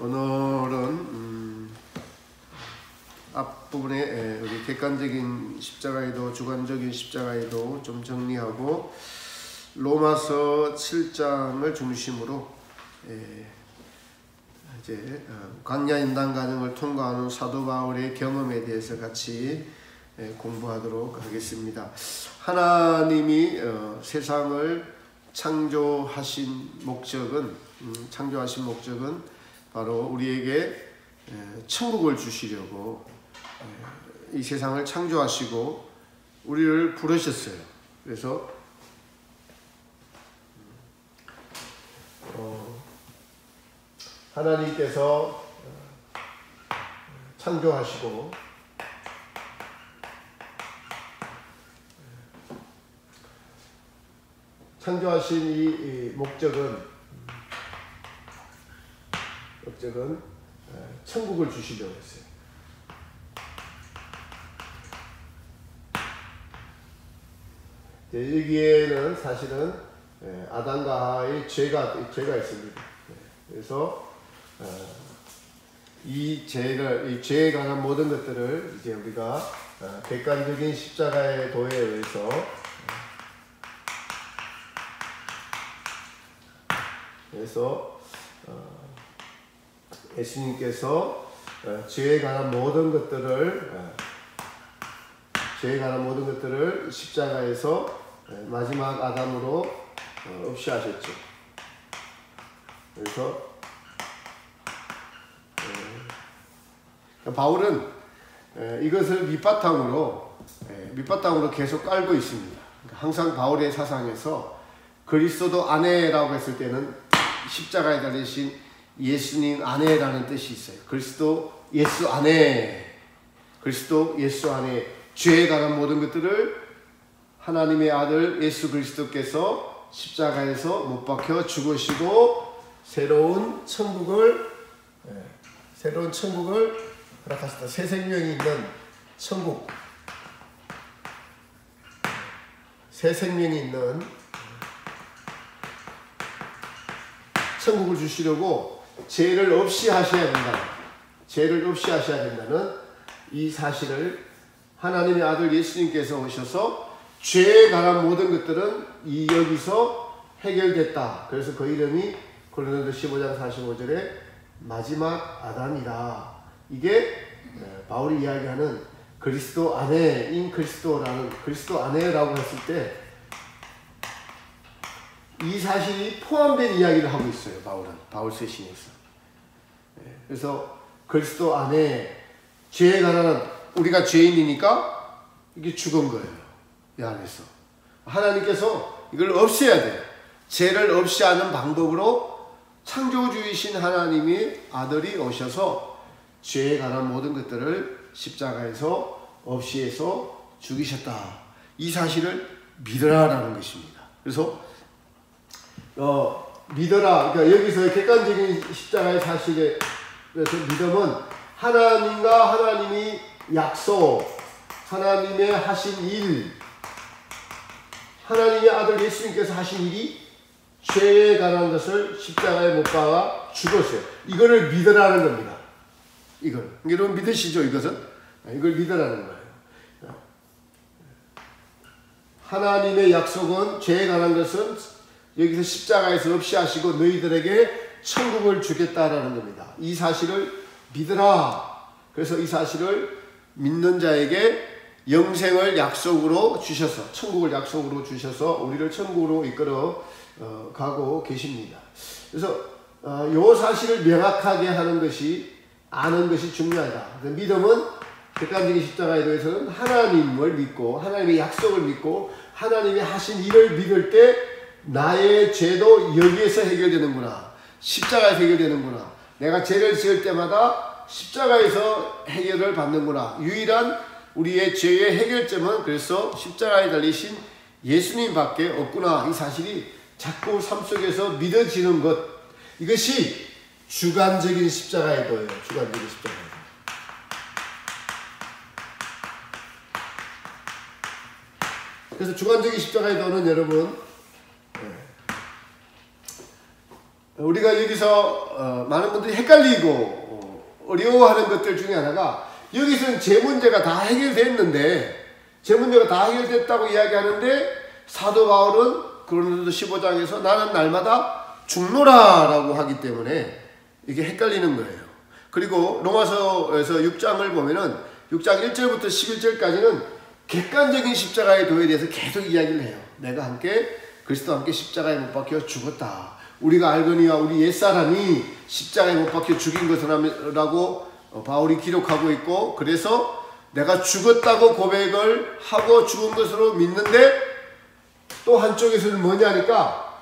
오늘은 앞부분에 우리 객관적인 십자가에도 주관적인 십자가에도 좀 정리하고 로마서 7장을 중심으로 이제 광야 인당 과정을 통과하는 사도 바울의 경험에 대해서 같이 공부하도록 하겠습니다. 하나님이 세상을 창조하신 목적은 바로 우리에게 천국을 주시려고 이 세상을 창조하시고 우리를 부르셨어요. 그래서 하나님께서 창조하시고 창조하신 이 목적은 천국을 주시려고 했어요. 여기에는 사실은 아담과 하와의 죄가 있습니다. 그래서 이 죄에 관한 모든 것들을 이제 우리가 객관적인 십자가의 도에 의해서 예수님께서 죄에 관한 모든 것들을 십자가에서 마지막 아담으로 없이하셨죠. 그래서 바울은 이것을 밑바탕으로 계속 깔고 있습니다. 항상 바울의 사상에서 그리스도 안에라고 했을 때는 십자가에 달리신 예수님 안에라는 뜻이 있어요. 그리스도 예수 안에 죄에 관한 모든 것들을 하나님의 아들 예수 그리스도께서 십자가에서 못 박혀 죽으시고 새로운 천국을 허락하셨다. 새 생명이 있는 천국, 새 생명이 있는 천국을 주시려고 죄를 없이 하셔야 된다는 이 사실을 하나님의 아들 예수님께서 오셔서 죄에 관한 모든 것들은 여기서 해결됐다. 그래서 그 이름이 고린도서 15장 45절에 마지막 아담이다. 이게 바울이 이야기하는 그리스도 안에 그리스도 안에라고 했을 때 이 사실이 포함된 이야기를 하고 있어요. 바울 세신에서. 그래서 그리스도 안에 죄에 관한 우리가 죄인이니까 이게 죽은 거예요. 이 안에서 하나님께서 이걸 없애야 돼요. 죄를 없애하는 방법으로 창조주이신 하나님이 아들이 오셔서 죄에 관한 모든 것들을 십자가에서 없이해서 죽이셨다. 이 사실을 믿으라라는 것입니다. 그래서 믿어라. 그러니까 여기서 객관적인 십자가의 사실에 그래서 믿음은 하나님과 하나님이 약속, 하나님의 하신 일, 하나님의 아들 예수님께서 하신 일이 죄에 관한 것을 십자가에 못 박아 죽었어요. 이거를 믿으라는 겁니다. 여러분 믿으시죠? 이걸 믿으라는 거예요. 하나님의 약속은 죄에 관한 것은 여기서 십자가에서 없이 하시고 너희들에게 천국을 주겠다라는 겁니다. 이 사실을 믿으라. 그래서 이 사실을 믿는 자에게 영생을 약속으로 주셔서 천국을 약속으로 주셔서 우리를 천국으로 이끌어 가고 계십니다. 그래서 이 사실을 명확하게 아는 것이 중요하다. 믿음은 객관적인 십자가에 대해서는 하나님을 믿고 하나님의 약속을 믿고 하나님이 하신 일을 믿을 때 나의 죄도 여기에서 해결되는구나. 십자가에서 해결되는구나. 내가 죄를 지을 때마다 십자가에서 해결을 받는구나. 유일한 우리의 죄의 해결점은 그래서 십자가에 달리신 예수님밖에 없구나. 이 사실이 자꾸 삶 속에서 믿어지는 것. 이것이 주관적인 십자가의 도예요. 주관적인 십자가의 도. 그래서 주관적인 십자가의 도는 여러분 우리가 여기서 많은 분들이 헷갈리고 어려워하는 것들 중에 하나가, 여기서는 제 문제가 다 해결됐는데, 제 문제가 다 해결됐다고 이야기하는데, 사도 바울은 고린도서 15장에서 나는 날마다 죽노라 라고 하기 때문에 이게 헷갈리는 거예요. 그리고 로마서에서 6장을 보면은 6장 1절부터 11절까지는 객관적인 십자가의 도에 대해서 계속 이야기를 해요. 내가 그리스도와 함께 십자가에 못 박혀 죽었다. 우리가 알거니와 우리 옛사람이 십자가에 못 박혀 죽인 것이라고 바울이 기록하고 있고, 그래서 내가 죽었다고 고백을 하고 죽은 것으로 믿는데, 또 한쪽에서는 뭐냐니까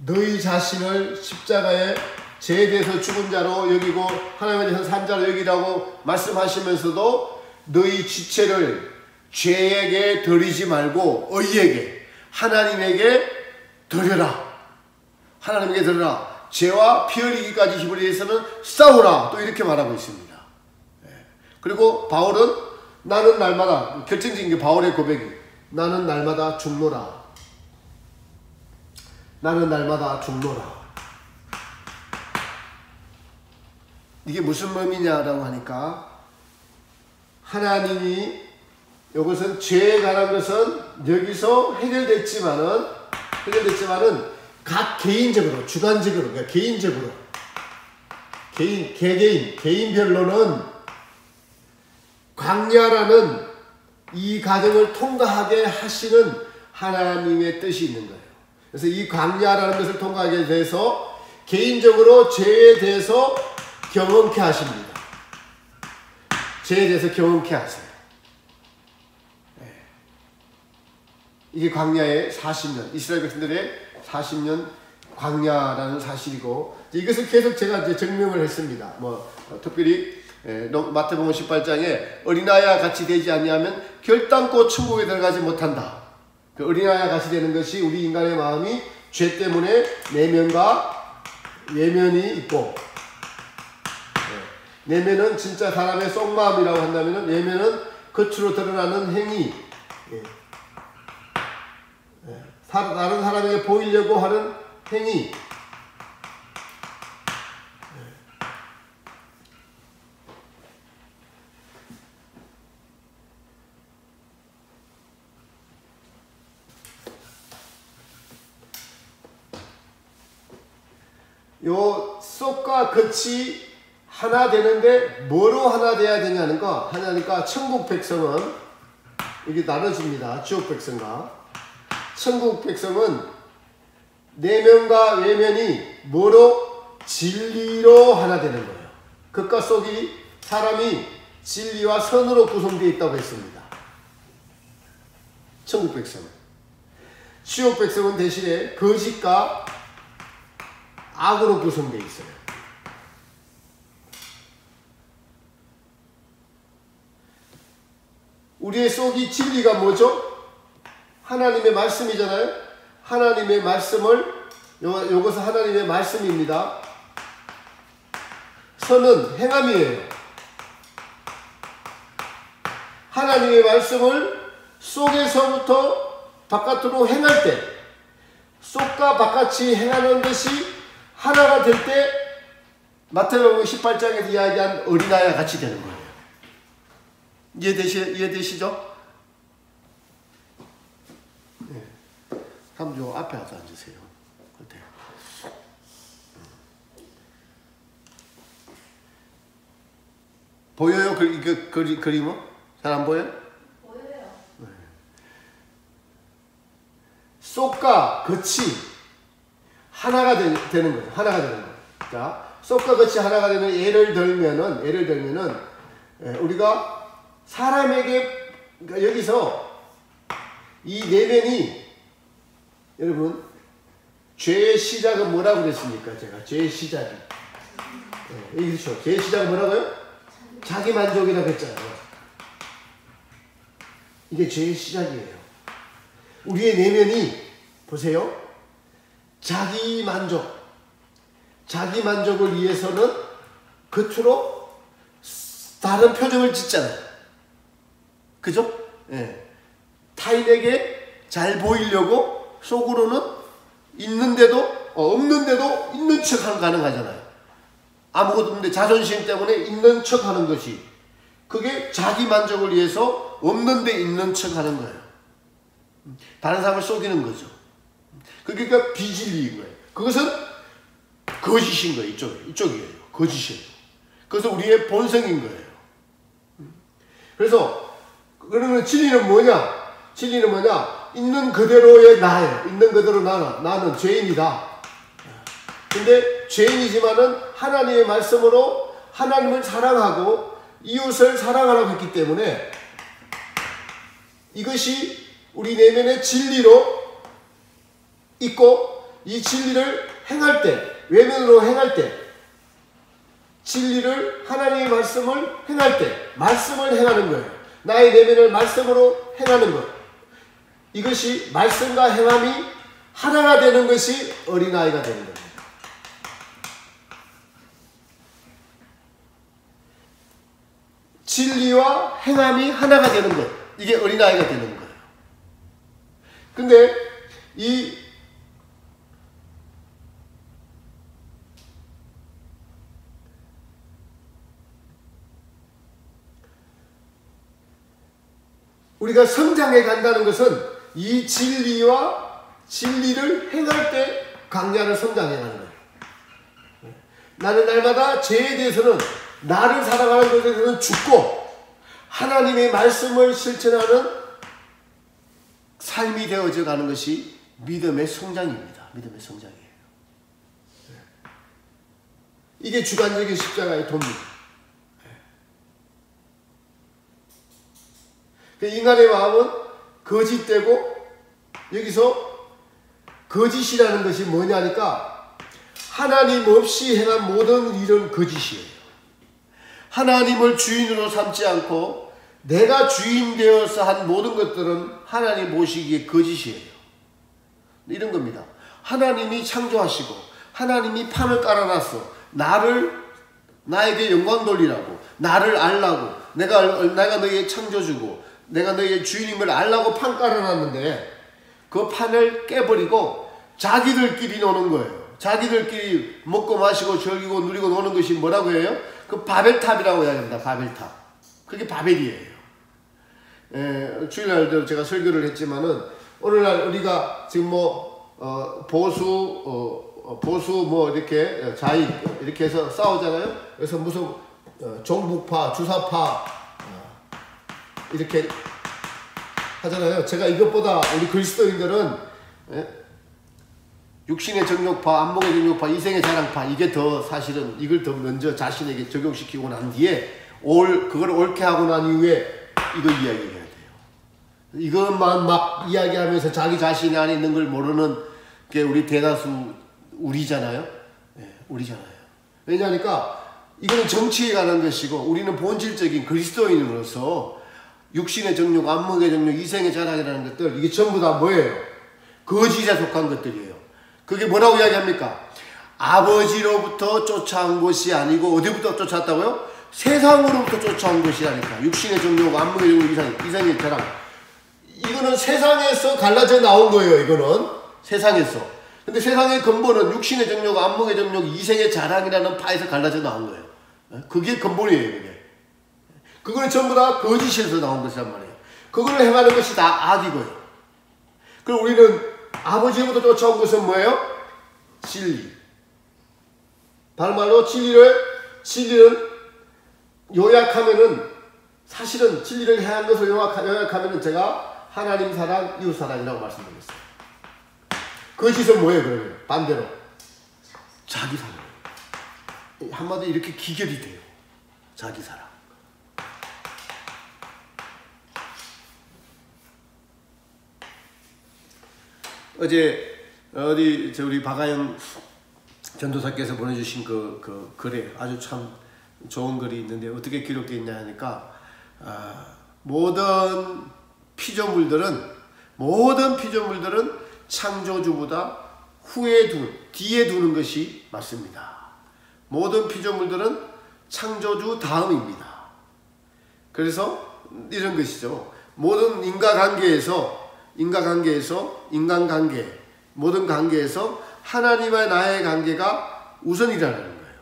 너희 자신을 십자가에 죄에 대해서 죽은 자로 여기고 하나님에 대해서 산 자로 여기라고 말씀하시면서도 너희 지체를 죄에게 드리지 말고 의에게, 하나님에게 드려라. 하나님에게 드려라. 죄와 피 흘리기까지 힘을 위해서는 싸우라. 또 이렇게 말하고 있습니다. 그리고 바울은 나는 날마다, 결정적인 게 바울의 고백이, 나는 날마다 죽노라. 나는 날마다 죽노라. 이게 무슨 의미냐라고 하니까, 하나님이 이것은 죄에 관한 것은 여기서 해결됐지만은 각 개인적으로, 주관적으로, 그러니까 개인적으로, 개인별로는 광야라는 이 과정을 통과하게 하시는 하나님의 뜻이 있는 거예요. 그래서 이 광야라는 것을 통과하게 돼서 개인적으로 죄에 대해서 경험케 하십니다. 죄에 대해서 경험케 하세요. 이게 광야의 40년, 이스라엘 백성들의 40년 광야라는 사실이고, 이것을 계속 제가 이제 증명을 했습니다. 특별히 마태복음 18장에 어린아이와 같이 되지 아니하면 결단코 천국에 들어가지 못한다. 그 어린아이와 같이 되는 것이 우리 인간의 마음이 죄 때문에 내면과 외면이 있고, 내면은 진짜 사람의 속마음이라고 한다면, 외면은 겉으로 드러나는 행위, 다른 사람에게 보이려고 하는 행위. 요 속과 겉이 하나 되는데 뭐로 하나 돼야 되냐는 거 하냐니까, 천국 백성은 이게 나눠집니다. 지옥 백성과. 천국 백성은 내면과 외면이 뭐로? 진리로 하나 되는 거예요. 겉과 속이, 사람이 진리와 선으로 구성되어 있다고 했습니다. 천국 백성은. 지옥 백성은 대신에 거짓과 악으로 구성되어 있어요. 우리의 속이 진리가 뭐죠? 하나님의 말씀이잖아요. 하나님의 말씀을, 요것은 하나님의 말씀입니다. 선은 행함이에요. 하나님의 말씀을 속에서부터 바깥으로 행할 때, 속과 바깥이 행하는 것이 하나가 될 때, 마태복음 18장에서 이야기한 어린아이와 같이 되는 거예요. 이해되시죠? 네. 한번 요 앞에 와서 앉으세요. 어때요? 보여요? 그림은? 잘 안 보여요? 보여요. 네. 속과 겉이 하나가 되는 거예요. 하나가 되는 거예요. 자, 속과 겉이 하나가 되는 예를 들면은 우리가 사람에게, 그러니까 여기서 이 내면이, 여러분, 죄의 시작은 뭐라고 그랬습니까? 제가 죄의 시작이, 그렇죠. 죄의 시작은 뭐라고요? 자기 만족이라고 했잖아요. 이게 죄의 시작이에요. 우리의 내면이, 보세요, 자기 만족을 위해서는 겉으로 다른 표정을 짓잖아요. 그죠? 예. 타인에게 잘 보이려고 속으로는 있는데도 없는데도 있는 척 가능하잖아요. 아무것도 없는데 자존심 때문에 있는 척 하는 것이, 그게 자기 만족을 위해서 없는데 있는 척 하는 거예요. 다른 사람을 속이는 거죠. 그게 그러니까 비진리인 거예요. 그것은 거짓인 거예요. 이쪽이에요. 거짓이에요. 그래서 우리의 본성인 거예요. 그래서 그러면 진리는 뭐냐? 진리는 뭐냐? 있는 그대로의 나예요. 있는 그대로 나는 죄인이다. 근데 죄인이지만은 하나님의 말씀으로 하나님을 사랑하고 이웃을 사랑하라고 했기 때문에 이것이 우리 내면의 진리로 있고, 이 진리를 행할 때, 외면으로 행할 때, 진리를, 하나님의 말씀을 행할 때, 말씀을 행하는 거예요. 나의 내면을 말씀으로 행하는 것. 이것이 말씀과 행함이 하나가 되는 것이 어린아이가 되는 겁니다. 진리와 행함이 하나가 되는 것. 이게 어린아이가 되는 거예요. 근데 우리가 성장해 간다는 것은 이 진리와 진리를 행할 때 강렬한 성장해 가는 거예요. 나는 날마다 죄에 대해서는, 나를 사랑하는 것에 대해서는 죽고 하나님의 말씀을 실천하는 삶이 되어져 가는 것이 믿음의 성장입니다. 믿음의 성장이에요. 이게 주관적인 십자가의 도입니다. 인간의 마음은 거짓되고, 여기서 거짓이라는 것이 뭐냐니까 하나님 없이 행한 모든 일은 거짓이에요. 하나님을 주인으로 삼지 않고 내가 주인 되어서 한 모든 것들은 하나님 보시기에 거짓이에요. 이런 겁니다. 하나님이 창조하시고 하나님이 판을 깔아놨어. 나에게 영광 돌리라고, 나를 알라고, 내가 너희의 창조주고 내가 너희의 주인임을 알라고 판 깔아놨는데 그 판을 깨버리고 자기들끼리 노는 거예요. 자기들끼리 먹고 마시고 즐기고 누리고 노는 것이 뭐라고 해요? 그 바벨탑이라고 이야기합니다. 바벨탑. 그게 바벨이에요. 주일날도 제가 설교를 했지만은 오늘날 우리가 지금 보수 이렇게 자익 이렇게 해서 싸우잖아요. 그래서 무슨 종북파, 주사파 이렇게 하잖아요. 제가 이것보다 우리 그리스도인들은 육신의 정욕파, 안목의 정욕파, 이생의 자랑파, 이게 더 사실은 이걸 더 먼저 자신에게 적용시키고 난 뒤에 그걸 옳게 하고 난 이후에 이거 이야기해야 돼요. 이것만 막 이야기하면서 자기 자신이 안에 있는 걸 모르는 게 우리 대다수 우리잖아요. 우리잖아요. 왜냐하니까 이거는 정치에 관한 것이고 우리는 본질적인 그리스도인으로서 육신의 정욕, 안목의 정욕, 이생의 자랑이라는 것들, 이게 전부 다 뭐예요? 거짓에 속한 것들이에요. 그게 뭐라고 이야기합니까? 아버지로부터 쫓아온 것이 아니고 어디부터 쫓아왔다고요? 세상으로부터 쫓아온 것이라니까. 육신의 정욕, 안목의 정욕, 이생의 자랑. 이거는 세상에서 갈라져 나온 거예요. 이거는 세상에서. 근데 세상의 근본은 육신의 정욕, 안목의 정욕, 이생의 자랑이라는 파에서 갈라져 나온 거예요. 그게 근본이에요. 그게. 그거는 전부 다 거짓에서 나온 것이란 말이에요. 그걸 행하는 것이 다 악이고요. 그럼 우리는 아버지로부터 쫓아온 것은 뭐예요? 진리. 다른 말로 진리는 요약하면은, 사실은 진리를 행한 것을 요약하면은 제가 하나님 사랑, 이웃 사랑이라고 말씀드렸어요. 거짓은 뭐예요, 그러면? 반대로. 자기 사랑. 한마디로 이렇게 기결이 돼요. 자기 사랑. 어제 우리 박아영 전도사께서 보내주신 그 글에 아주 참 좋은 글이 있는데 어떻게 기록되어 있냐 하니까 모든 피조물들은 창조주보다 뒤에 두는 것이 맞습니다. 모든 피조물들은 창조주 다음입니다. 그래서 이런 것이죠. 모든 모든 관계에서 하나님과 나의 관계가 우선이라는 거예요.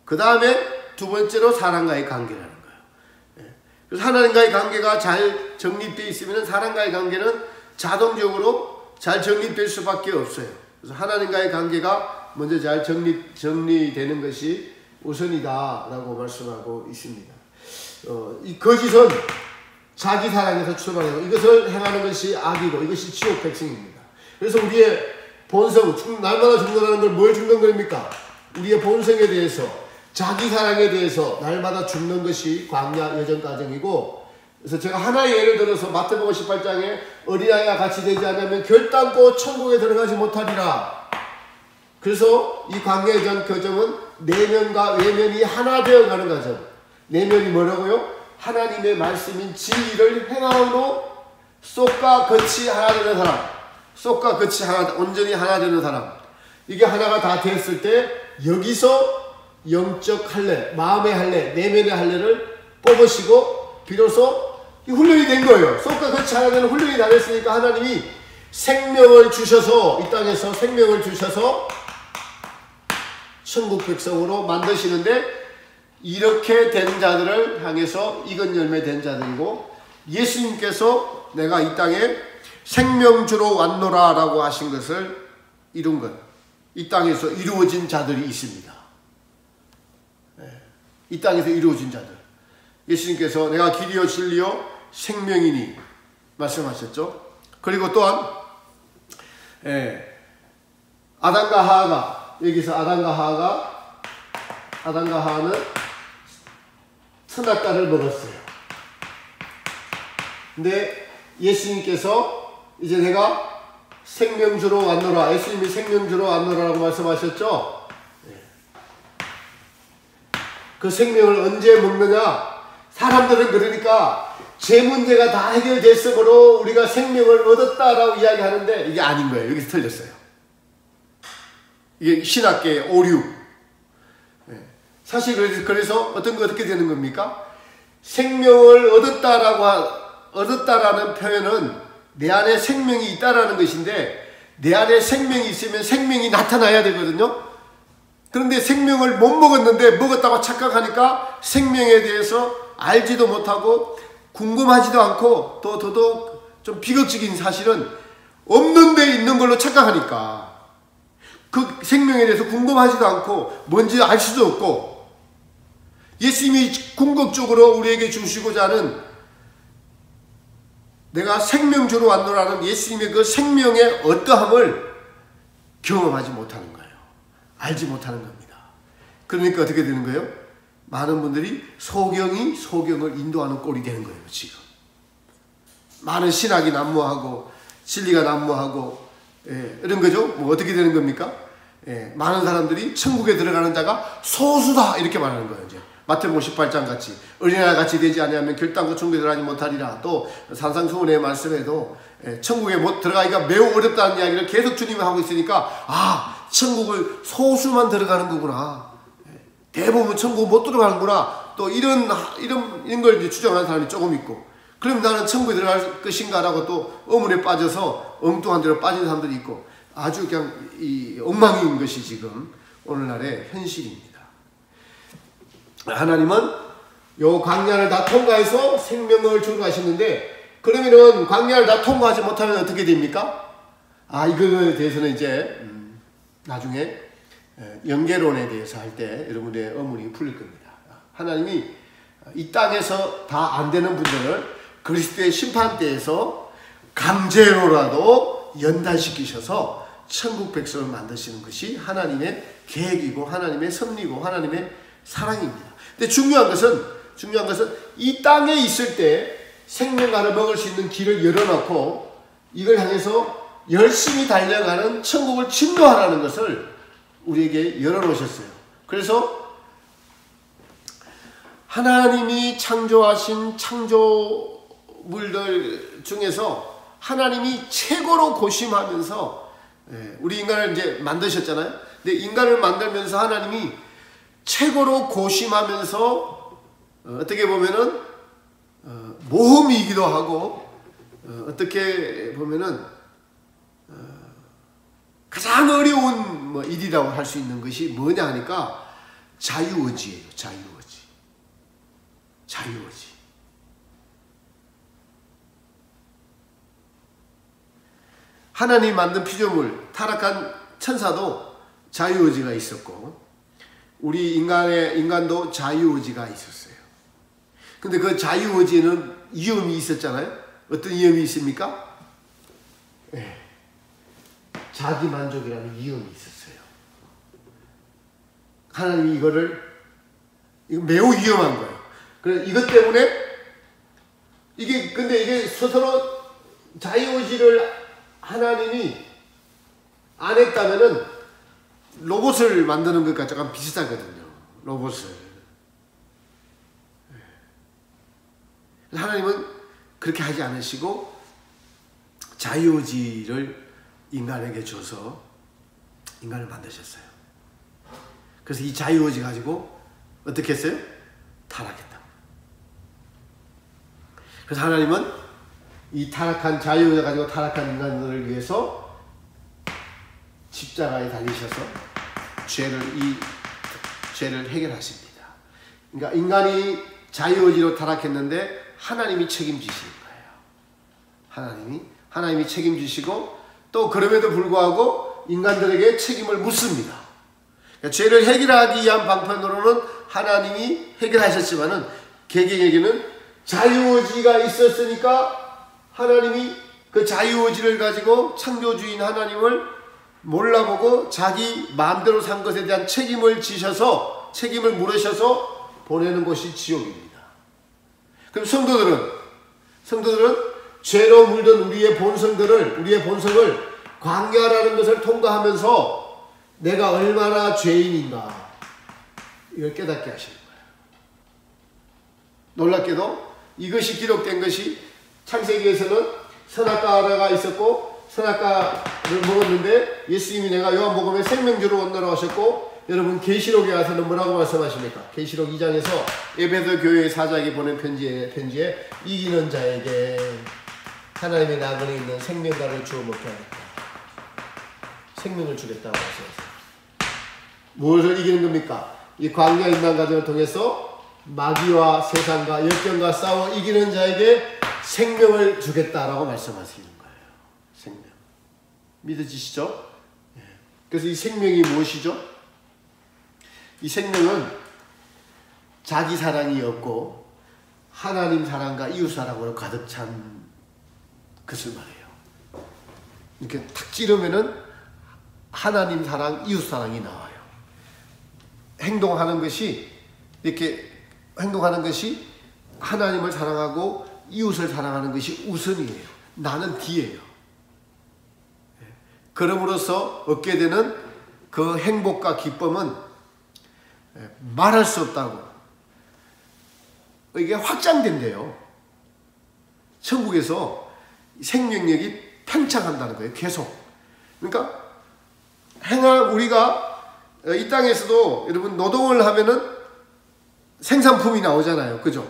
그 다음에 두 번째로 사람과의 관계라는 거예요. 그래서 하나님과의 관계가 잘 정립되어 있으면 사람과의 관계는 자동적으로 잘 정립될 수밖에 없어요. 그래서 하나님과의 관계가 먼저 잘 정리되는 것이 우선이다라고 말씀하고 있습니다. 이 거짓은 자기 사랑에서 출발해서 이것을 행하는 것이 악이고 이것이 지옥 백성입니다. 그래서 우리의 본성, 날마다 죽는다는 걸 뭘 죽는 겁니까? 우리의 본성에 대해서, 자기 사랑에 대해서 날마다 죽는 것이 광야 여정 과정이고, 그래서 제가 하나의 예를 들어서 마태복음 18장에 어린아이와 같이 되지 않으면 결단코 천국에 들어가지 못하리라. 그래서 이 광야 여정 과정은 내면과 외면이 하나 되어가는 과정. 내면이 뭐라고요? 하나님의 말씀인 진리를 행함으로 속과 겉이 하나 되는 사람, 속과 겉이 하나, 온전히 하나 되는 사람, 이게 하나가 다 됐을 때 여기서 영적 할례, 마음의 할례, 내면의 할례를 뽑으시고 비로소 이 훈련이 된 거예요. 속과 겉이 하나 되는 훈련이 다 됐으니까 하나님이 생명을 주셔서, 이 땅에서 생명을 주셔서 천국 백성으로 만드시는데, 이렇게 된 자들을 향해서 익은 열매 된 자들이고, 예수님께서 내가 이 땅에 생명주로 왔노라 라고 하신 것을 이룬 것, 이 땅에서 이루어진 자들이 있습니다. 이 땅에서 이루어진 자들, 예수님께서 내가 길이요 진리요 생명이니 말씀하셨죠. 그리고 또한 아담과 하하가, 여기서 아담과 하하는 선악과를 먹었어요. 근데 예수님께서 이제 내가 생명주로 왔노라, 예수님이 생명주로 왔노라라고 말씀하셨죠. 그 생명을 언제 먹느냐? 사람들은 그러니까 제 문제가 다 해결됐으므로 우리가 생명을 얻었다라고 이야기하는데 이게 아닌 거예요. 여기서 틀렸어요. 이게 신학계의 오류. 사실 그래서 어떻게 되는 겁니까? 생명을 얻었다라는 표현은 내 안에 생명이 있다라는 것인데, 내 안에 생명이 있으면 생명이 나타나야 되거든요. 그런데 생명을 못 먹었는데 먹었다고 착각하니까 생명에 대해서 알지도 못하고 궁금하지도 않고, 또 더더욱 좀 비극적인 사실은 없는 데 있는 걸로 착각하니까 그 생명에 대해서 궁금하지도 않고 뭔지 알 수도 없고, 예수님이 궁극적으로 우리에게 주시고자 하는 내가 생명주로 왔노라는 예수님의 그 생명의 어떠함을 경험하지 못하는 거예요. 알지 못하는 겁니다. 그러니까 어떻게 되는 거예요? 많은 분들이 소경이 소경을 인도하는 꼴이 되는 거예요. 지금 많은 신학이 난무하고 진리가 난무하고 이런 거죠. 뭐 어떻게 되는 겁니까? 많은 사람들이 천국에 들어가는 자가 소수다 이렇게 말하는 거예요. 이제 마태복음 18장 같이 어린아이와 같이 되지 아니하면 결단코 천국에 들어가지 못하리라. 또 산상수훈의 말씀에도 천국에 못 들어가기가 매우 어렵다는 이야기를 계속 주님이 하고 있으니까, 천국을 소수만 들어가는 거구나, 대부분 천국 못 들어가는구나, 또 이런 걸 이제 추정하는 사람이 조금 있고, 그럼 나는 천국에 들어갈 것인가 라고 또 어문에 빠져서 엉뚱한 데로 빠진 사람들이 있고, 아주 그냥 이 엉망인 것이 지금 오늘날의 현실입니다. 하나님은 요 광야를 다 통과해서 생명을 주러 가시는데, 그러면은 광야를 다 통과하지 못하면 어떻게 됩니까? 이거에 대해서는 이제 나중에 연계론에 대해서 할 때 여러분의 의문이 풀릴 겁니다. 하나님이 이 땅에서 다 안 되는 분들을 그리스도의 심판대에서 강제로라도 연단시키셔서 천국 백성을 만드시는 것이 하나님의 계획이고 하나님의 섭리고 하나님의 사랑입니다. 근데 중요한 것은 이 땅에 있을 때 생명과를 먹을 수 있는 길을 열어놓고 이걸 향해서 열심히 달려가는 천국을 침노하라는 것을 우리에게 열어놓으셨어요. 그래서 하나님이 창조하신 창조물들 중에서 하나님이 최고로 고심하면서 우리 인간을 이제 만드셨잖아요. 근데 인간을 만들면서 하나님이 최고로 고심하면서 어떻게 보면은 모험이기도 하고 어떻게 보면은 가장 어려운 일이라고 할 수 있는 것이 뭐냐 하니까 자유의지예요. 자유의지. 자유의지. 하나님 만든 피조물, 타락한 천사도 자유의지가 있었고, 우리 인간도 자유의지가 있었어요. 근데 그 자유의지에는 위험이 있었잖아요. 어떤 위험이 있습니까? 네. 자기만족이라는 위험이 있었어요. 하나님이 이거 매우 위험한 거예요. 그래서 이것 때문에 근데 이게 스스로 자유의지를 하나님이 안 했다면은 로봇을 만드는 것과 조금 비슷하거든요. 로봇을. 하나님은 그렇게 하지 않으시고 자유의지를 인간에게 줘서 인간을 만드셨어요. 그래서 이 자유의지 가지고 어떻게 했어요? 타락했다. 그래서 하나님은 이 타락한 자유의지 가지고 타락한 인간들을 위해서 십자가에 달리셔서 이 죄를 해결하십니다. 그러니까 인간이 자유의지로 타락했는데 하나님이 책임지시는 거예요. 하나님이 책임지시고 또 그럼에도 불구하고 인간들에게 책임을 묻습니다. 그러니까 죄를 해결하기 위한 방편으로는 하나님이 해결하셨지만은 개개인에게는 자유의지가 있었으니까 하나님이 그 자유의지를 가지고 창조주인 하나님을 몰라보고 자기 마음대로 산 것에 대한 책임을 물으셔서 보내는 것이 지옥입니다. 그럼 성도들은 죄로 물든 우리의 본성을 광야라는 것을 통과하면서 내가 얼마나 죄인인가 이걸 깨닫게 하시는 거예요. 놀랍게도 이것이 기록된 것이 창세기에서는 선악과가 있었고 선악과를 먹었는데 예수님이 내가 요한복음에 생명주로 온다고 하셨고, 여러분 계시록에 가서는 뭐라고 말씀하십니까? 계시록 2장에서 에베소 교회의 사자에게 보낸 편지에 이기는 자에게 하나님의 나그네 있는 생명과를 주어 먹게 하겠다. 생명을 주겠다고 하셨어요. 무엇을 이기는 겁니까? 이 광야 인간 과정을 통해서 마귀와 세상과 역경과 싸워 이기는 자에게 생명을 주겠다라고 말씀하시는 거예요. 생명. 믿어지시죠? 그래서 이 생명이 무엇이죠? 이 생명은 자기 사랑이 없고 하나님 사랑과 이웃 사랑으로 가득 찬 것을 말해요. 이렇게 탁 찌르면은 하나님 사랑, 이웃 사랑이 나와요. 행동하는 것이 하나님을 사랑하고 이웃을 사랑하는 것이 우선이에요. 나는 뒤에요. 그럼으로써 얻게 되는 그 행복과 기쁨은 말할 수 없다고. 이게 확장된대요. 천국에서 생명력이 팽창한다는 거예요. 계속. 그러니까 우리가 이 땅에서도 여러분 노동을 하면은 생산품이 나오잖아요. 그죠?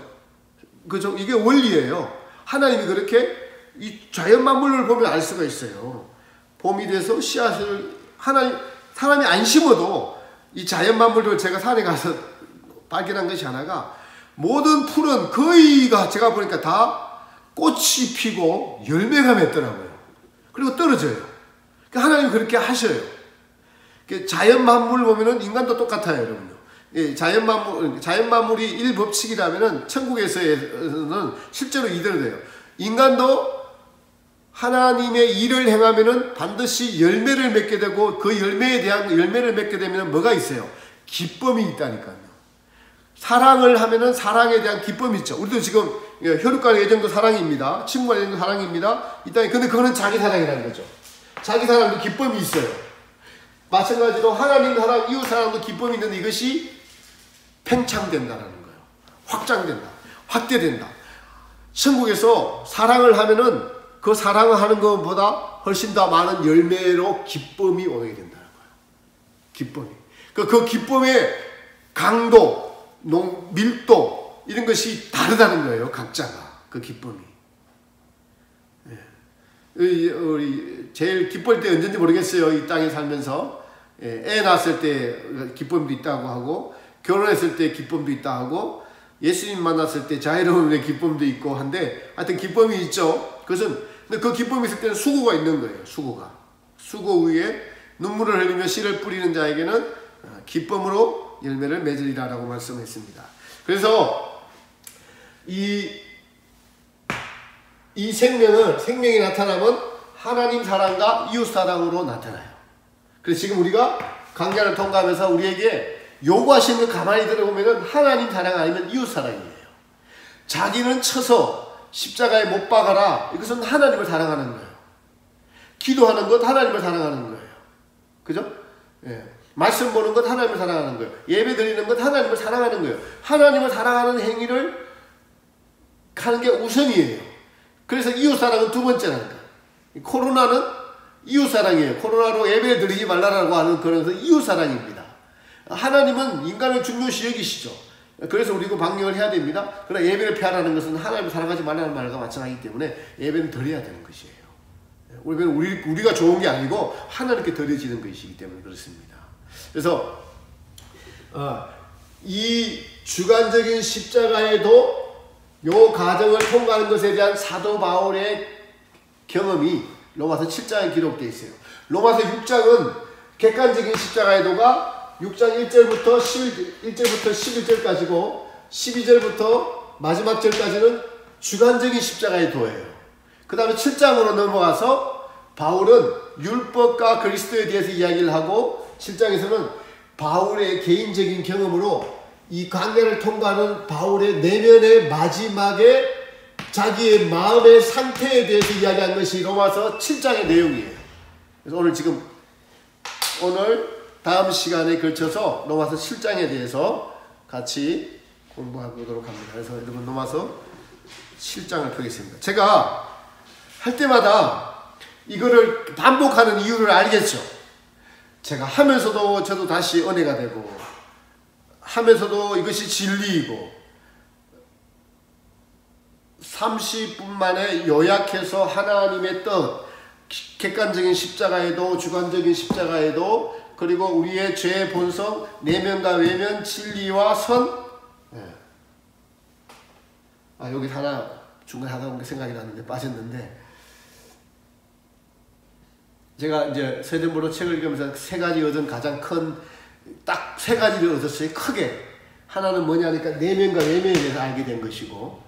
이게 원리예요. 하나님이 그렇게 이 자연 만물을 보면 알 수가 있어요. 봄이 돼서 씨앗을 사람이 안 심어도 이 자연 만물을 제가 산에 가서 발견한 것이 하나가, 모든 풀은 거의가 제가 보니까 다 꽃이 피고 열매가 맺더라고요. 그리고 떨어져요. 그러니까 하나님이 그렇게 하셔요. 자연 만물 보면은 인간도 똑같아요, 여러분요. 자연 만물이 일법칙이라면은 천국에서는 실제로 이대로 돼요. 인간도 하나님의 일을 행하면은 반드시 열매를 맺게 되고, 그 열매를 맺게 되면 뭐가 있어요? 기쁨이 있다니까요. 사랑을 하면은 사랑에 대한 기쁨이 있죠. 우리도 지금 혈육간의 애정도 사랑입니다. 친구간의 애정도 사랑입니다. 근데 그거는 자기 사랑이라는 거죠. 자기 사랑도 기쁨이 있어요. 마찬가지로 하나님 사랑, 이웃 사랑도 기쁨이 있는데 이것이 팽창된다는 거예요. 확장된다. 확대된다. 천국에서 사랑을 하면은 그 사랑을 하는 것보다 훨씬 더 많은 열매로 기쁨이 오게 된다는 거예요. 기쁨이. 그 기쁨의 강도, 밀도, 이런 것이 다르다는 거예요. 각자가. 그 기쁨이. 우리 제일 기쁠 때 언제인지 모르겠어요. 이 땅에 살면서 애 낳았을 때 기쁨도 있다고 하고, 결혼했을 때 기쁨도 있다 하고, 예수님 만났을 때 자유로움의 기쁨도 있고 한데, 하여튼 기쁨이 있죠. 그것은 근데 그 기쁨이 있을 때는 수고가 있는 거예요. 수고 위에 눈물을 흘리며 씨를 뿌리는 자에게는 기쁨으로 열매를 맺으리라라고 말씀했습니다. 그래서 이 생명이 나타나면 하나님 사랑과 이웃 사랑으로 나타나요. 그래서 지금 우리가 강야를 통과하면서 우리에게 요구하시는 거 가만히 들어보면 하나님 사랑 아니면 이웃 사랑이에요. 자기는 쳐서 십자가에 못 박아라. 이것은 하나님을 사랑하는 거예요. 기도하는 것 하나님을 사랑하는 거예요. 그죠? 예. 말씀 보는 것 하나님을 사랑하는 거예요. 예배 드리는 것 하나님을 사랑하는 거예요. 하나님을 사랑하는 행위를 하는 게 우선이에요. 그래서 이웃사랑은 두 번째라는 거예요. 코로나는 이웃사랑이에요. 코로나로 예배를 드리지 말라라고 하는 그런 이웃사랑입니다. 하나님은 인간을 중요시 여기시죠. 그래서 우리가 방역을 해야 됩니다. 그러나 예배를 피하라는 것은 하나님을 사랑하지 말라는 말과 마찬가지이기 때문에 예배는 드려야 되는 것이에요. 우리가 좋은 게 아니고 하나님께 드려지는 것이기 때문에 그렇습니다. 그래서 이 주관적인 십자가에도 요 과정을 통과하는 것에 대한 사도 바울의 경험이 로마서 7장에 기록되어 있어요. 로마서 6장은 객관적인 십자가에도가 6장 1절부터 11절까지고 12절부터 마지막 절까지는 주관적인 십자가의 도예요. 그 다음에 7장으로 넘어가서 바울은 율법과 그리스도에 대해서 이야기를 하고 7장에서는 바울의 개인적인 경험으로 이 광야를 통과하는 바울의 내면의 마지막에 자기의 마음의 상태에 대해서 이야기한 것이 로마서 7장의 내용이에요. 그래서 오늘 다음 시간에 걸쳐서 로마서 7장에 대해서 같이 공부해보도록 합니다. 그래서 여러분 로마서 7장을 펴겠습니다. 제가 할 때마다 이거를 반복하는 이유를 알겠죠. 제가 하면서도 저도 다시 은혜가 되고 하면서도 이것이 진리이고 30분 만에 요약해서 하나님의 뜻, 객관적인 십자가에도 주관적인 십자가에도 그리고 우리의 죄의 본성, 내면과 외면, 진리와 선. 여기 하나 중간에 하다 보니까 생각이 나는데 빠졌는데 제가 이제 서대문으로 책을 읽으면서 세 가지 얻은 가장 큰 딱 세 가지를 얻었어요. 크게. 하나는 뭐냐니까 내면과 외면에 대해서 알게 된 것이고,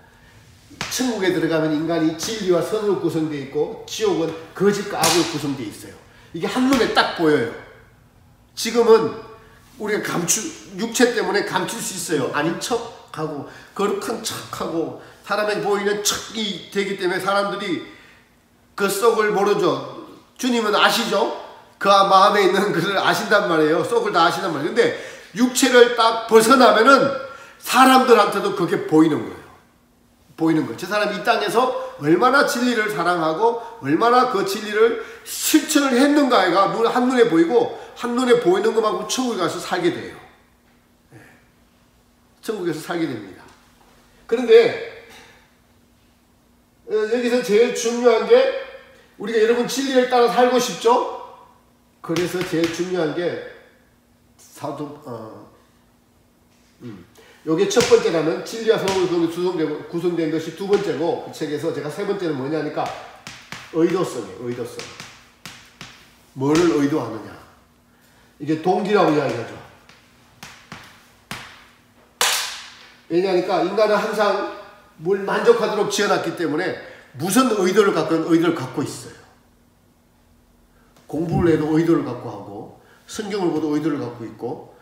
천국에 들어가면 인간이 진리와 선으로 구성되어 있고 지옥은 거짓과 악으로 구성되어 있어요. 이게 한눈에 딱 보여요. 지금은 우리가 육체 때문에 감출 수 있어요. 아닌 척하고 거룩한 척하고 사람에게 보이는 척이 되기 때문에 사람들이 그 속을 모르죠. 주님은 아시죠? 그 마음에 있는 것을 아신단 말이에요. 속을 다 아신단 말이에요. 근데 육체를 딱 벗어나면은 사람들한테도 그게 보이는 거예요. 보이는 거예요. 저 사람이 이 땅에서 얼마나 진리를 사랑하고 얼마나 그 진리를 실천을 했는가가 한눈에 보이고 한눈에 보이는 것만큼 천국에 가서 살게 돼요. 천국에서 살게 됩니다. 그런데 여기서 제일 중요한 게 우리가 여러분 진리를 따라 살고 싶죠? 그래서 제일 중요한 게 요게 첫 번째라면 진리와 선으로 구성된 것이 두 번째고 그 책에서 제가 세 번째는 뭐냐니까 의도성이에요. 의도성. 뭐를 의도하느냐. 이게 동기라고 이야기하죠. 왜냐하니까 인간은 항상 뭘 만족하도록 지어놨기 때문에 무슨 의도를 갖고 있어요. 공부를 해도 의도를 갖고 하고 성경을 보도 의도를 갖고 있고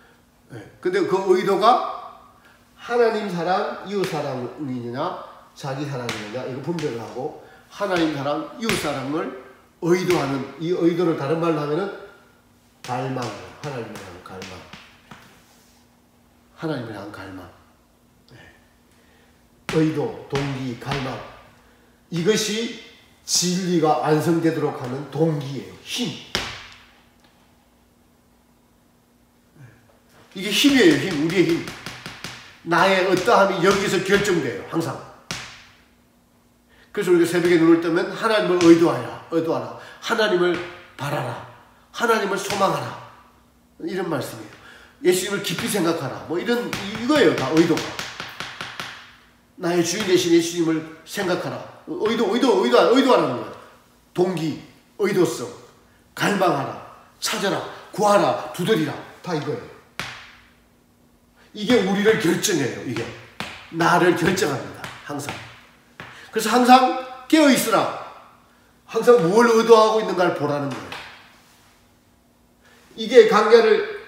근데 그 의도가 하나님 사랑, 이웃 사랑이냐 자기 사랑이냐 이거 분별을 하고 하나님 사랑, 이웃 사랑을 의도하는 이 의도를 다른 말로 하면은 갈망, 하나님을 향한 갈망, 하나님을 향한 갈망, 의도, 동기, 갈망 이것이 진리가 완성되도록 하는 동기예요. 힘. 이게 힘이에요. 힘. 우리의 힘. 나의 어떠함이 여기서 결정돼요. 항상. 그래서 우리가 새벽에 눈을 뜨면 하나님을 의도하라. 하나님을 바라라. 하나님을 소망하라. 이런 말씀이에요. 예수님을 깊이 생각하라. 뭐 이거예요. 다 의도가. 나의 주인 되신 예수님을 생각하라. 의도하라는 거예요. 동기, 의도성, 갈망하라, 찾아라, 구하라, 두드리라. 다 이거예요. 이게 우리를 결정해요. 이게 나를 결정합니다. 항상. 그래서 항상 깨어있으라. 항상 뭘 의도하고 있는가를 보라는 거예요. 이게 강야를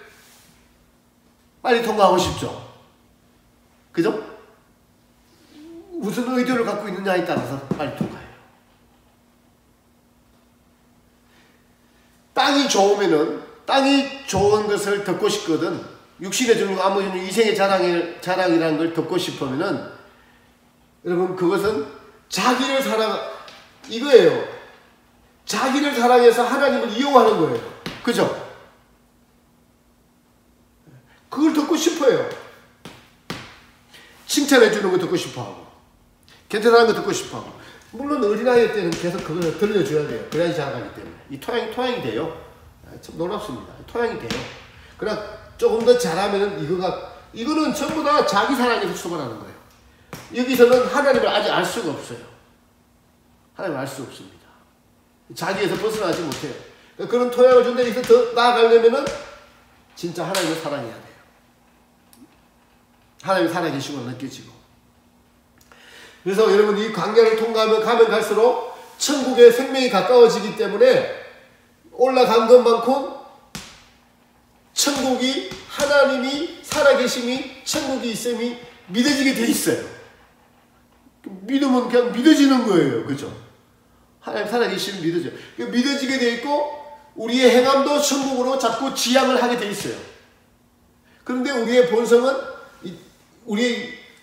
빨리 통과하고 싶죠. 그죠? 무슨 의도를 갖고 있느냐에 따라서 빨리 통과해요. 땅이 좋으면은, 땅이 좋은 것을 듣고 싶거든. 육신의 주는 아무튼 이생의 자랑이라는 걸 듣고 싶으면은, 여러분, 그것은 자기를 이거예요. 자기를 사랑해서 하나님을 이용하는 거예요. 그죠? 그걸 듣고 싶어요. 칭찬해주는 거 듣고 싶어하고, 괜찮다는 거 듣고 싶어하고. 물론 어린아이 때는 계속 그걸 들려줘야 돼요. 그래야지 자라가기 때문에. 이 토양이 돼요. 참 놀랍습니다. 토양이 돼요. 그러나 조금 더 잘하면은 이거는 전부 다 자기 사랑에서 출발하는 거예요. 여기서는 하나님을 아직 알 수가 없어요. 하나님을 알 수 없습니다. 자기에서 벗어나지 못해요. 그런 토양을 준데 여기서 더 나아가려면은 진짜 하나님을 사랑해야 돼요. 하나님이 살아계시고 느껴지고. 그래서 여러분 이 광야를 통과하면 가면 갈수록 천국의 생명이 가까워지기 때문에 올라간 것만큼 천국이 하나님이 살아계심이 천국이 있음이 믿어지게 돼 있어요. 믿으면 그냥 믿어지는 거예요. 그죠? 하나님 살아계심이 믿어져요. 믿어지게 돼 있고 우리의 행함도 천국으로 자꾸 지향을 하게 돼 있어요. 그런데 우리의 본성은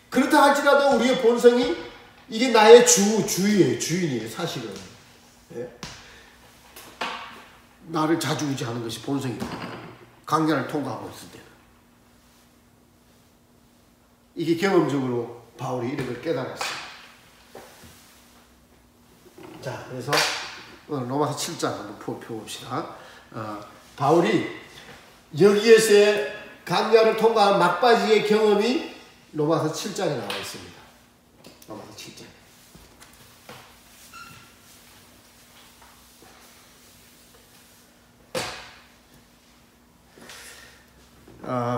그렇다 할지라도 우리의 본성이 이게 나의 주인이에요, 사실은. 예? 나를 좌지우지하는 것이 본성이다. 강야를 통과하고 있을 때는. 이게 경험적으로 바울이 이런 걸 깨달았어요. 자, 그래서 오늘 로마서 7장 한번 펴봅시다. 바울이 여기에서의 강야를 통과한 막바지의 경험이 로마서 7장에 나와 있습니다. 로마서 7장.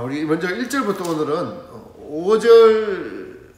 우리 먼저 1절부터 오늘은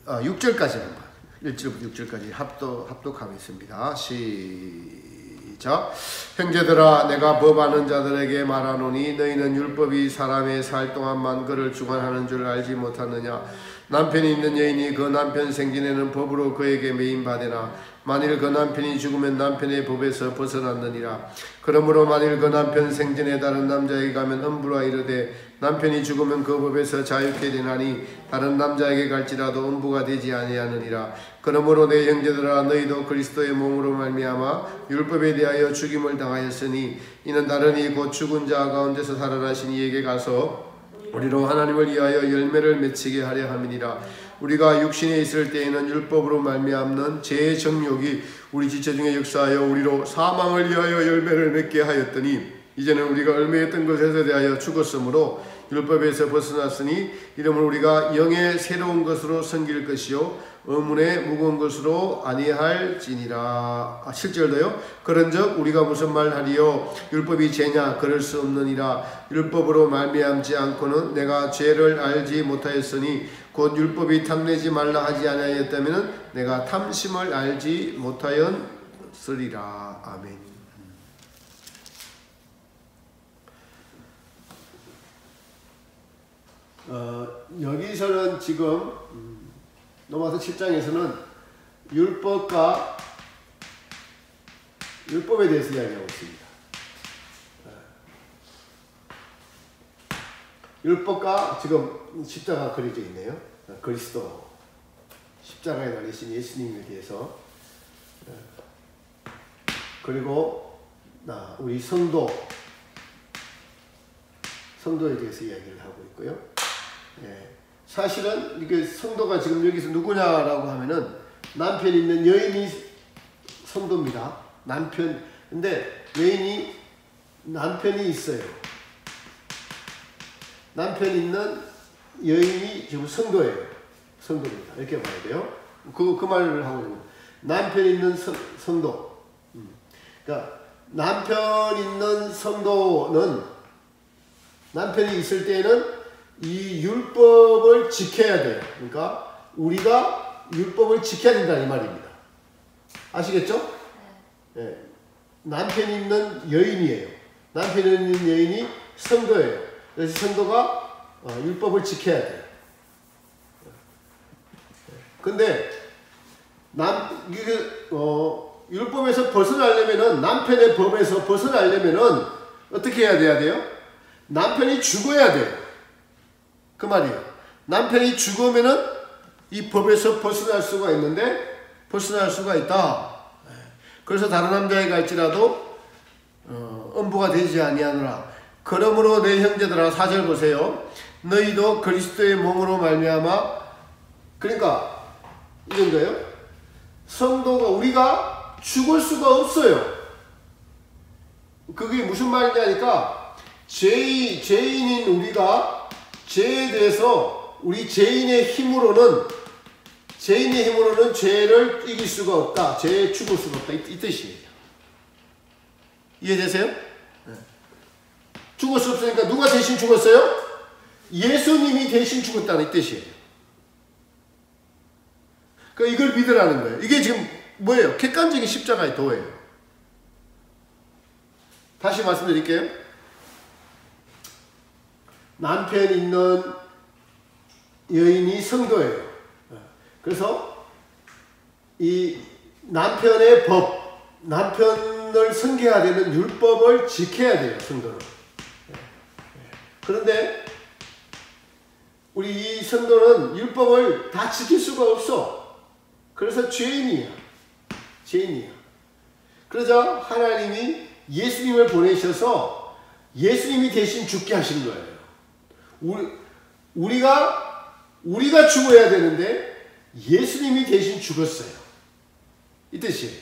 6절까지 한번 1절부터 6절까지 합독하겠습니다. 시작. 형제들아 내가 법하는 자들에게 말하노니 너희는 율법이 사람의 살 동안만 그를 주관하는 줄 알지 못하느냐. 남편이 있는 여인이 그 남편 생전에는 법으로 그에게 매인받으나 만일 그 남편이 죽으면 남편의 법에서 벗어났느니라. 그러므로 만일 그 남편 생전에 다른 남자에게 가면 음부라 이르되 남편이 죽으면 그 법에서 자유케 되나니 다른 남자에게 갈지라도 음부가 되지 아니하느니라. 그러므로 내 형제들아 너희도 그리스도의 몸으로 말미암아 율법에 대하여 죽임을 당하였으니 이는 다르니 곧 죽은 자 가운데서 살아나신 이에게 가서 우리로 하나님을 위하여 열매를 맺히게 하려 함이니라. 우리가 육신에 있을 때에는 율법으로 말미암는 죄의 정욕이 우리 지체 중에 역사하여 우리로 사망을 위하여 열매를 맺게 하였더니 이제는 우리가 얽매였던 것에 대하여 죽었으므로 율법에서 벗어났으니 이러므로 우리가 영의 새로운 것으로 섬길 것이요 의문의 무거운 것으로 아니할지니라. 7절도요. 그런즉 우리가 무슨 말하리요 율법이 죄냐 그럴 수 없느니라. 율법으로 말미암지 않고는 내가 죄를 알지 못하였으니 곧 율법이 탐내지 말라 하지 아니하였다면 내가 탐심을 알지 못하였으리라. 아멘. 여기서는 지금 로마서 7장에서는 율법에 대해서 이야기하고 있습니다. 율법과 지금 십자가 그려져 있네요. 그리스도 십자가에 달리신 예수님에 대해서 그리고 우리 성도에 대해서 이야기를 하고 있고요. 사실은 이게 성도가 지금 여기서 누구냐라고 하면은 남편이 있는 여인이 성도입니다. 남편. 근데 여인이 남편이 있어요. 남편 있는 여인이 지금 성도예요. 성도입니다. 이렇게 봐야 돼요. 그 말을 하고 있는 거예요. 남편 있는 성도. 그러니까 남편 있는 성도는 남편이 있을 때는 이 율법을 지켜야 돼요. 그러니까 우리가 율법을 지켜야 된다 이 말입니다. 아시겠죠? 네. 남편이 있는 여인이에요. 남편이 있는 여인이 성도예요. 그래서 성도가 율법을 지켜야 돼요. 근데 율법에서 벗어나려면은, 남편의 법에서 벗어나려면은 어떻게 해야 돼요? 남편이 죽어야 돼요. 그 말이에요. 남편이 죽으면은 이 법에서 벗어날 수가 있는데, 벗어날 수가 있다. 그래서 다른 남자에 갈지라도 음부가 되지 아니하노라. 그러므로 내 형제들아, 4절 보세요. 너희도 그리스도의 몸으로 말미암아, 그러니까 이런 거예요. 성도가, 우리가 죽을 수가 없어요. 그게 무슨 말이냐니까, 죄인인 우리가 죄에 대해서 우리 죄인의 힘으로는 죄를 이길 수가 없다. 죄에 죽을 수가 없다. 이 뜻이에요. 이해되세요? 네. 죽을 수 없으니까 누가 대신 죽었어요? 예수님이 대신 죽었다는 이 뜻이에요. 그러니까 이걸 믿으라는 거예요. 이게 지금 뭐예요? 객관적인 십자가의 도예요. 다시 말씀드릴게요. 남편 있는 여인이 성도예요. 그래서 이 남편의 법, 남편을 섬겨야 되는 율법을 지켜야 돼요, 성도는. 그런데 우리 이 성도는 율법을 다 지킬 수가 없어. 그래서 죄인이야. 그러자 하나님이 예수님을 보내셔서 예수님이 대신 죽게 하신 거예요. 우리가 죽어야 되는데 예수님이 대신 죽었어요. 이 뜻이에요.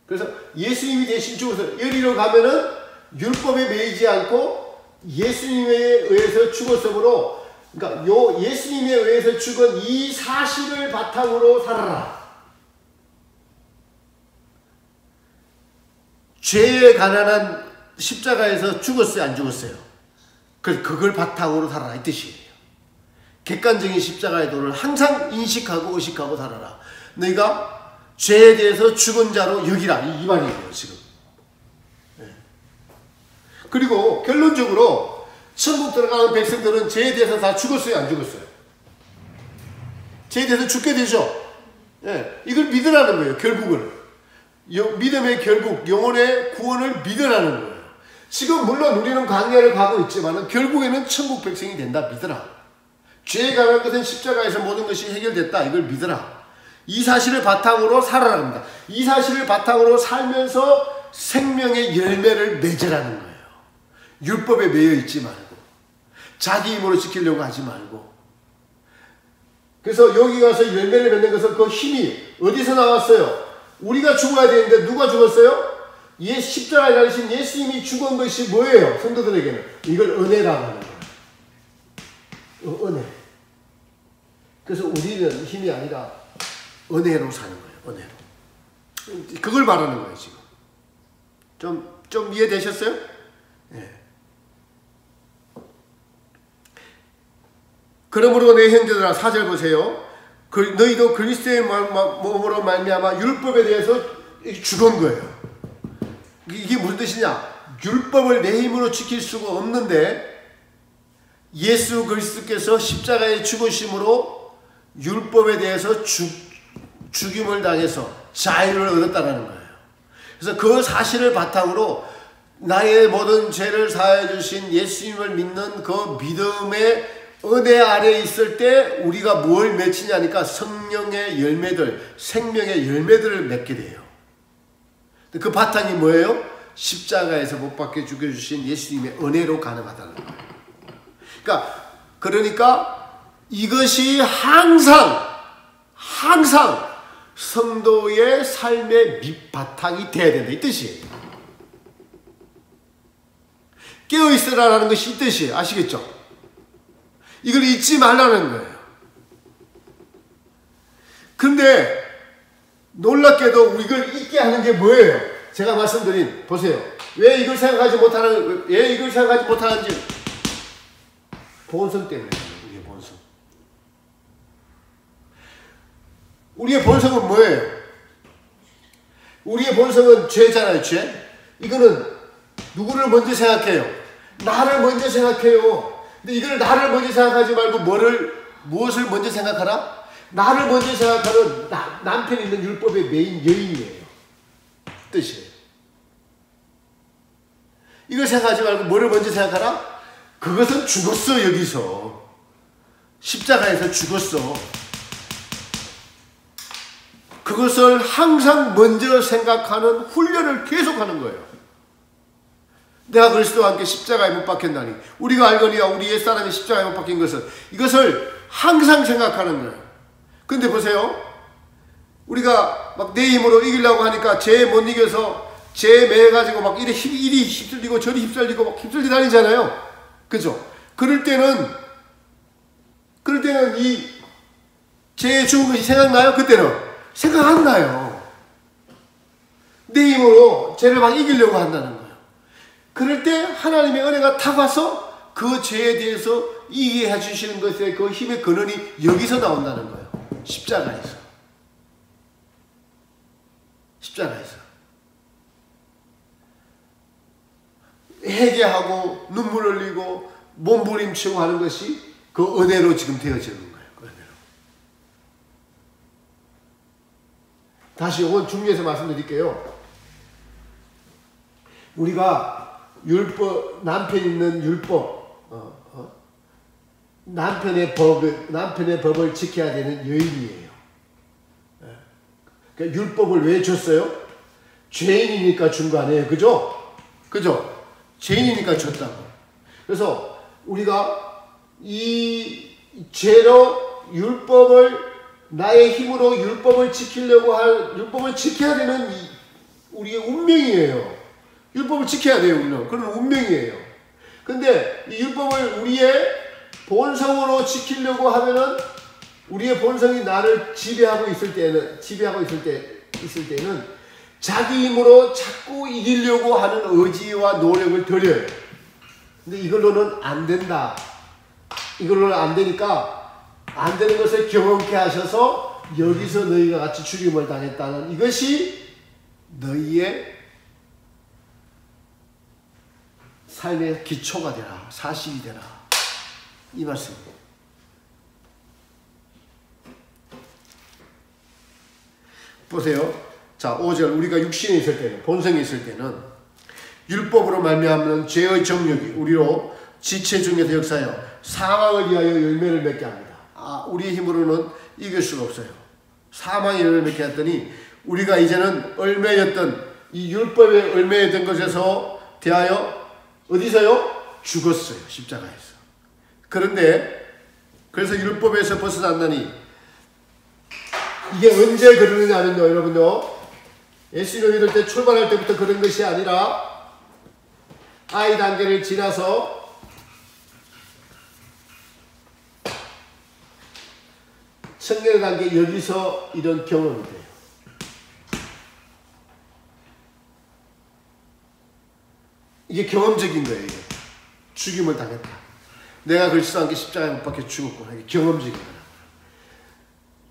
그래서 예수님이 대신 죽어서 여리로 가면은 율법에 매이지 않고 예수님에 의해서 죽었으므로, 그러니까 예수님에 의해서 죽은 이 사실을 바탕으로 살아라. 죄에 가난한 십자가에서 죽었어요, 안 죽었어요? 그걸 바탕으로 살아라 이 뜻이에요. 객관적인 십자가의 도를 항상 인식하고 의식하고 살아라. 너희가 죄에 대해서 죽은 자로 여기라 이 말이에요 지금. 네. 그리고 결론적으로 천국 들어가는 백성들은 죄에 대해서 다 죽었어요, 안 죽었어요? 죄에 대해서 죽게 되죠. 네. 이걸 믿으라는 거예요. 결국은 믿음의 결국, 영혼의 구원을 믿으라는 거예요. 지금 물론 우리는 광야를 가고 있지만 결국에는 천국 백성이 된다. 믿으라. 죄에 관한 것은 십자가에서 모든 것이 해결됐다. 이걸 믿으라. 이 사실을 바탕으로 살아갑니다. 이 사실을 바탕으로 살면서 생명의 열매를 맺으라는 거예요. 율법에 매여 있지 말고, 자기 힘으로 지키려고 하지 말고. 그래서 여기 가서 열매를 맺는 것은 그 힘이 어디서 나왔어요? 우리가 죽어야 되는데 누가 죽었어요? 십자가에 달리신 예수님이 죽은 것이 뭐예요? 성도들에게는 이걸 은혜라고 하는 거예요. 은혜. 그래서 우리는 힘이 아니라 은혜로 사는 거예요. 은혜로. 그걸 말하는 거예요 지금. 좀 이해되셨어요? 네. 그러므로 내 형제들아, 4절 보세요. 너희도 그리스도의 몸으로 말미암아 율법에 대해서 죽은 거예요. 이게 무슨 뜻이냐? 율법을 내 힘으로 지킬 수가 없는데 예수 그리스도께서 십자가에 죽으심으로 율법에 대해서 죽임을 당해서 자유를 얻었다는 거예요. 그래서 그 사실을 바탕으로 나의 모든 죄를 사하여 주신 예수님을 믿는 그 믿음의 은혜 아래에 있을 때 우리가 뭘 맺히냐니까 성령의 열매들, 생명의 열매들을 맺게 돼요. 그 바탕이 뭐예요? 십자가에서 못 박혀 죽여주신 예수님의 은혜로 가능하다는 거예요. 그러니까 이것이 항상 성도의 삶의 밑바탕이 돼야 된다. 이 뜻이에요. 깨어있으라라는 것이 이 뜻이에요. 아시겠죠? 이걸 잊지 말라는 거예요. 근데 놀랍게도 이걸 잊게 하는 게 뭐예요? 제가 말씀드린, 보세요. 왜 이걸 생각하지 못하는지 본성 때문에. 우리의 본성. 우리의 본성은 뭐예요? 우리의 본성은 죄잖아요. 죄. 이거는 누구를 먼저 생각해요? 나를 먼저 생각해요. 근데 이걸 나를 먼저 생각하지 말고 무엇을 먼저 생각하라? 나를 먼저 생각하는 남편이 있는 율법의 메인 여인이에요. 뜻이에요. 이걸 생각하지 말고 뭐를 먼저 생각하라? 그것은 죽었어. 여기서 십자가에서 죽었어. 그것을 항상 먼저 생각하는 훈련을 계속하는 거예요. 내가 그리스도와 함께 십자가에 못 박혔나니 우리가 알거니와 우리 옛사람이 십자가에 못 박힌 것은 이것을 항상 생각하는 거예요. 근데 보세요. 우리가 막 내 힘으로 이기려고 하니까 죄에 못 이겨서 죄에 매여가지고 막 이리 휩쓸리고 저리 휩쓸리고 막 휩쓸리 다니잖아요. 그죠? 그럴 때는 이 죄에 죽은 것이 생각나요? 그때는 생각 안 나요. 내 힘으로 죄를 막 이기려고 한다는 거예요. 그럴 때 하나님의 은혜가 탁 와서 그 죄에 대해서 이기게 해주시는 것의 그 힘의 근원이 여기서 나온다는 거예요. 십자가에서. 회개하고 눈물 흘리고 몸부림치고 하는 것이 그 은혜로 지금 되어지는 거예요. 그 은혜로. 다시 이건 중요해서 말씀드릴게요. 우리가 남편 있는 율법, 남편의 법을 지켜야 되는 여인이에요. 그러니까 율법을 왜 줬어요? 죄인이니까 준 거 아니에요. 그죠? 죄인이니까 줬다고. 그래서 우리가 이 죄로 나의 힘으로 율법을 지켜야 되는 우리의 운명이에요. 율법을 지켜야 돼요. 우리는. 그런 운명이에요. 근데 이 율법을 우리의 본성으로 지키려고 하면은 우리의 본성이 나를 지배하고 있을 때는 자기 힘으로 자꾸 이기려고 하는 의지와 노력을 들여요. 근데 이걸로는 안 된다. 이걸로는 안 되니까 안 되는 것을 경험케 하셔서 여기서 너희가 같이 죽임을 당했다는 이것이 너희의 삶의 기초가 되라. 사실이 되라. 이 말씀이에요. 보세요. 자, 5절 우리가 육신에 있을 때는, 본성에 있을 때는 율법으로 말미암는 죄의 정욕이 우리로 지체 중에서 역사하여 사망을 위하여 열매를 맺게 합니다. 우리의 힘으로는 이길 수가 없어요. 사망의 열매를 맺게 했더니 우리가 이제는 얼매였던 이 율법의 얼매였던 것에서 대하여 어디서요? 죽었어요. 십자가에서. 그래서 율법에서 벗어났나니 이게 언제 그러느냐면요, 여러분요. 예수님을 믿을 때 출발할 때부터 그런 것이 아니라 아이 단계를 지나서 청년 단계 여기서 이런 경험이 돼요. 이게 경험적인 거예요. 이게. 죽임을 당했다. 내가 그리스도와 함께 십자가에 못 박혀 죽었구나. 이게 경험적인 거야.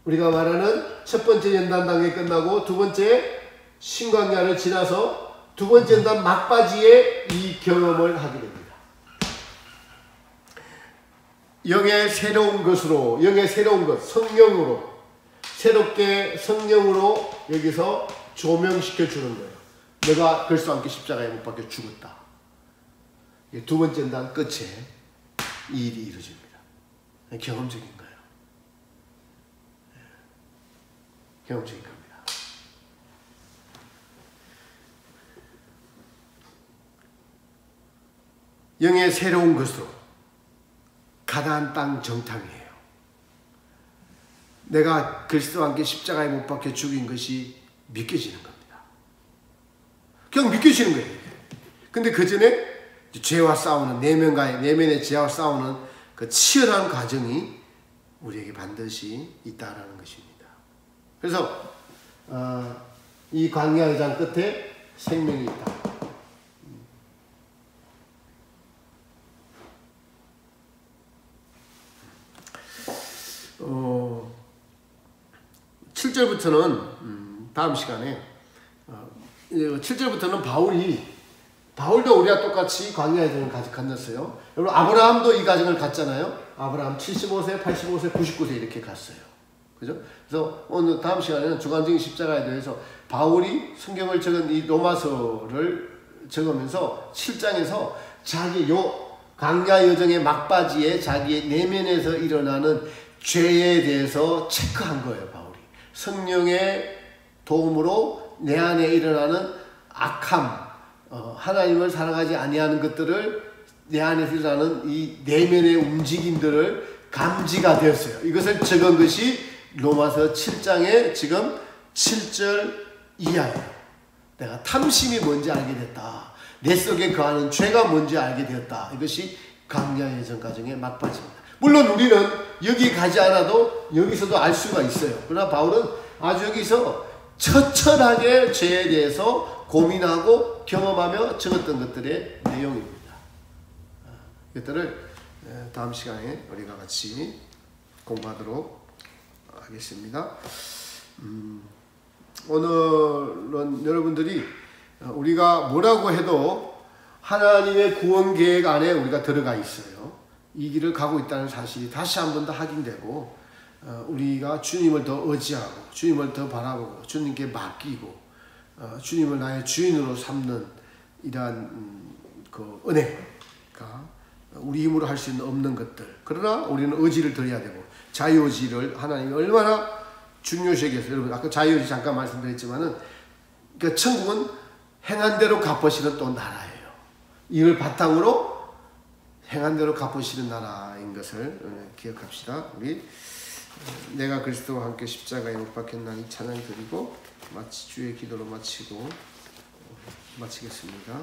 우리가 말하는 첫 번째 연단 단계 끝나고 두 번째 신광야를 지나서 두 번째 연단 막바지에 이 경험을 하게 됩니다. 영의 새로운 것으로, 영의 새로운 것, 성령으로, 새롭게 성령으로 여기서 조명시켜 주는 거예요. 내가 그리스도와 함께 십자가에 못 박혀 죽었다. 두 번째 연단 끝에 이 일이 이루어집니다. 경험적인 거예요. 경험적인 겁니다. 영의 새로운 것으로 가나안 땅 정탐이에요. 내가 그리스도와 함께 십자가에 못 박혀 죽인 것이 믿겨지는 겁니다. 그냥 믿겨지는 거예요. 근데 그 전에 죄와 싸우는 내면의 죄와 싸우는 그 치열한 과정이 우리에게 반드시 있다라는 것입니다. 그래서 이 광야의 장 끝에 생명이 있다. 7절부터는 다음 시간에 7절부터는 바울도 우리와 똑같이 광야의 장을 갔었어요. 여러분 아브라함도 이 과정을 갔잖아요. 아브라함 75세, 85세, 99세 이렇게 갔어요. 그죠? 그래서 오늘 다음 시간에는 주관적인 십자가에 대해서 바울이 성경을 적은 이 로마서를 적으면서 7장에서 자기 광야 여정의 막바지에 자기의 내면에서 일어나는 죄에 대해서 체크한 거예요. 바울이 성령의 도움으로 내 안에 일어나는 악함, 하나님을 사랑하지 아니하는 것들을 내 안에서 일어나는 이 내면의 움직임들을 감지가 되었어요. 이것을 적은 것이 로마서 7장의 지금 7절 이하예요. 내가 탐심이 뭔지 알게 됐다. 내 속에 거하는 죄가 뭔지 알게 되었다. 이것이 광야 여정 과정의 막바지입니다. 물론 우리는 여기 가지 않아도 여기서도 알 수가 있어요. 그러나 바울은 아주 여기서 처철하게 죄에 대해서 고민하고 경험하며 적었던 것들의 내용입니다. 이것들을 다음 시간에 우리가 같이 공부하도록 하겠습니다. 오늘은 여러분들이 우리가 뭐라고 해도 하나님의 구원 계획 안에 우리가 들어가 있어요. 이 길을 가고 있다는 사실이 다시 한 번 더 확인되고 우리가 주님을 더 의지하고 주님을 더 바라보고 주님께 맡기고 주님을 나의 주인으로 삼는 이러한 그 은혜가 우리 힘으로 할 수 있는 없는 것들. 그러나 우리는 의지를 드려야 되고 자유의지를 하나님이 얼마나 중요시 여겨서 여러분 아까 자유의지 잠깐 말씀드렸지만은 그 천국은 행한 대로 갚으시는 또 나라예요. 이걸 바탕으로 행한 대로 갚으시는 나라인 것을 기억합시다. 우리 내가 그리스도와 함께 십자가에 못 박혔나니 찬양 드리고 주의 기도로 마치겠습니다.